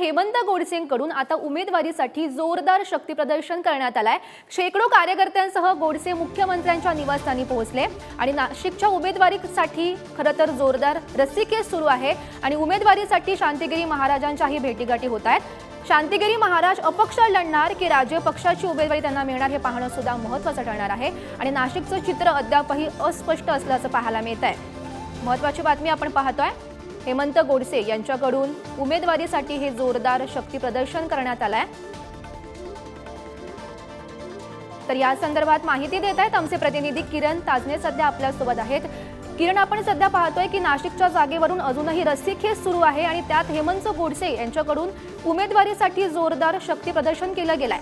हेमंत गोडसेंकडून आता उमेदवारीसाठी जोरदार शक्ती प्रदर्शन करण्यात आलाय। शेकडो कार्यकर्त्यांसह गोडसे मुख्यमंत्र्यांच्या निवासस्थानी पोहोचले आणि नाशिकच्या उमेदवारीसाठी खरं तर जोरदार रस्सीखेच सुरू आहे आणि उमेदवारीसाठी शांतिगिरी महाराजांच्याही भेटीगाठी होत आहेत। शांतिगिरी महाराज अपक्ष लढणार की राज्य पक्षाची उमेदवारी त्यांना मिळणार हे पाहणं सुद्धा महत्त्वाचं ठरणार आहे आणि नाशिकचं चित्र अद्यापही अस्पष्ट असल्याचं पाहायला मिळत आहे। महत्त्वाची बातमी आपण पाहतोय, हेमंत गोडसे यांच्याकडून उमेदवारीसाठी हे जोरदार शक्ती प्रदर्शन करण्यात आलंय। तर या संदर्भात माहिती देत आहेत आमचे प्रतिनिधी किरण ताजने, सध्या आपल्या सोबत आहेत। किरण, आपण सध्या पाहतोय की नाशिकच्या जागेवरून अजूनही रस्सीखेच सुरू आहे आणि त्यात हेमंत गोडसे यांच्याकडून उमेदवारीसाठी जोरदार शक्ती प्रदर्शन केलं गेलंय।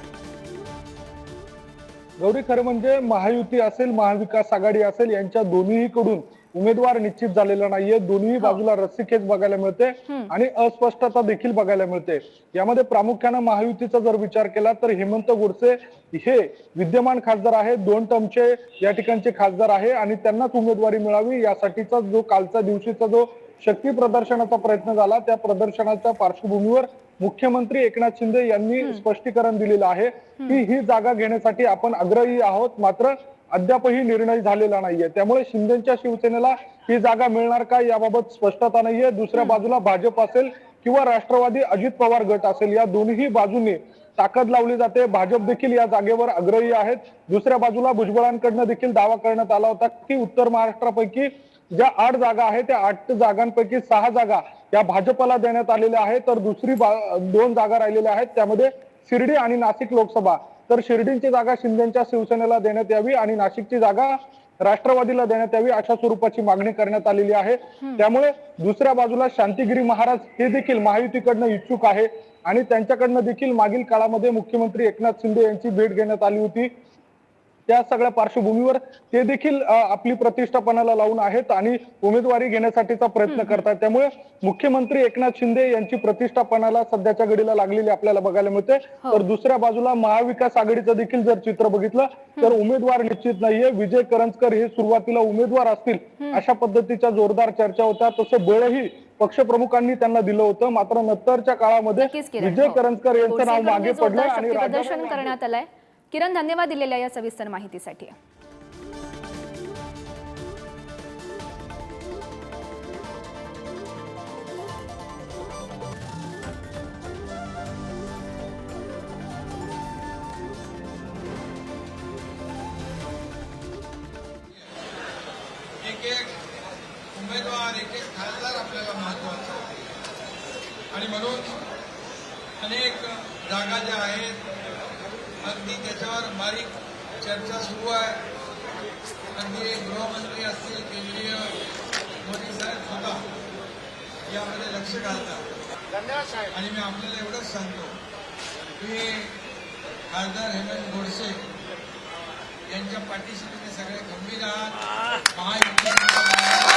गौरी, खरं म्हणजे महायुती असेल महाविकास आघाडी असेल यांच्या दोन्हीकडून उमेदवार निश्चित झालेला नाहीये। दोन्ही बाजूला रस्सीखेच बघायला मिळते आणि अस्पष्टता देखील बघायला मिळते। यामध्ये प्रामुख्याने महायुतीचा जर विचार केला तर हेमंत गोडसे हे विद्यमान खासदार आहेत, 2 टर्मचे या ठिकाणचे खासदार आहे आणि त्यांनाच उमेदवारी मिळावी यासाठीचा जो कालच्या दिवशीचा जो शक्ती प्रदर्शनाचा प्रयत्न झाला, त्या प्रदर्शनाच्या पार्श्वभूमीवर मुख्यमंत्री एकनाथ शिंदे यांनी स्पष्टीकरण दिलेलं आहे की ही जागा घेण्यासाठी आपण आग्रही आहोत, मात्र अद्यापही निर्णय झालेला नाहीये। त्यामुळे शिंदेच्या शिवसेनेला ही जागा मिळणार का याबाबत स्पष्टता नाहीये। दुसऱ्या बाजूला भाजप असेल किंवा राष्ट्रवादी अजित पवार गट असेल, या दोन्ही बाजूने ताकद लावली जाते। भाजप देखील या जागेवर आग्रही आहेत। दुसऱ्या बाजूला भुजबळांकडून देखील दावा करण्यात आला होता की उत्तर महाराष्ट्रापैकी ज्या 8 जागा आहेत त्या 8 जागांपैकी 6 जागा या भाजपला देण्यात आलेल्या आहेत, तर दुसरी 2 जागा राहिलेल्या आहेत त्यामध्ये शिर्डी आणि नाशिक लोकसभा। तर शिर्डीची जागा शिंदेच्या शिवसेनेला देण्यात यावी आणि नाशिकची जागा राष्ट्रवादीला देण्यात यावी अशा स्वरूपाची मागणी करण्यात आलेली आहे। त्यामुळे दुसऱ्या बाजूला शांतिगिरी महाराज हे देखील महायुतीकडनं इच्छुक आहे आणि त्यांच्याकडनं देखील मागील काळामध्ये मुख्यमंत्री एकनाथ शिंदे यांची भेट घेण्यात आली होती। त्या सगळ्या पार्श्वभूमीवर ते देखील आपली प्रतिष्ठा पणाला लावून आहेत आणि उमेदवारी घेण्यासाठीचा प्रयत्न करतात। त्यामुळे मुख्यमंत्री एकनाथ शिंदे यांची प्रतिष्ठा पणाला सध्याच्या घडीला लागलेली आपल्याला बघायला मिळते। तर दुसऱ्या बाजूला महाविकास आघाडीचं देखील जर चित्र बघितलं तर उमेदवार निश्चित नाहीये। विजय करंजकर हे सुरुवातीला उमेदवार असतील अशा पद्धतीच्या जोरदार चर्चा होत्या, तसं बळही पक्षप्रमुखांनी त्यांना दिलं होतं, मात्र नंतरच्या काळामध्ये विजय करंजकर यांचं नाव मागे पडलंय आणि प्रदर्शन करण्यात आलंय। किरण, धन्यवाद दिलेल्या या सविस्तर माहितीसाठी। एक उमेदवार, एक खासदार आपल्याला महत्वाचा आणि म्हणून अनेक जागा ज्या आहेत अगदी त्याच्यावर बारीक चर्चा सुरू आहे। अगदी गृहमंत्री असतील, केंद्रीय मोदी साहेब सुद्धा यामध्ये लक्ष घालतात आणि मी आपल्याला एवढंच सांगतो की खासदार हेमंत गोडसे यांच्या पाठीशी तुम्ही सगळे खंबीर आहात। महायुती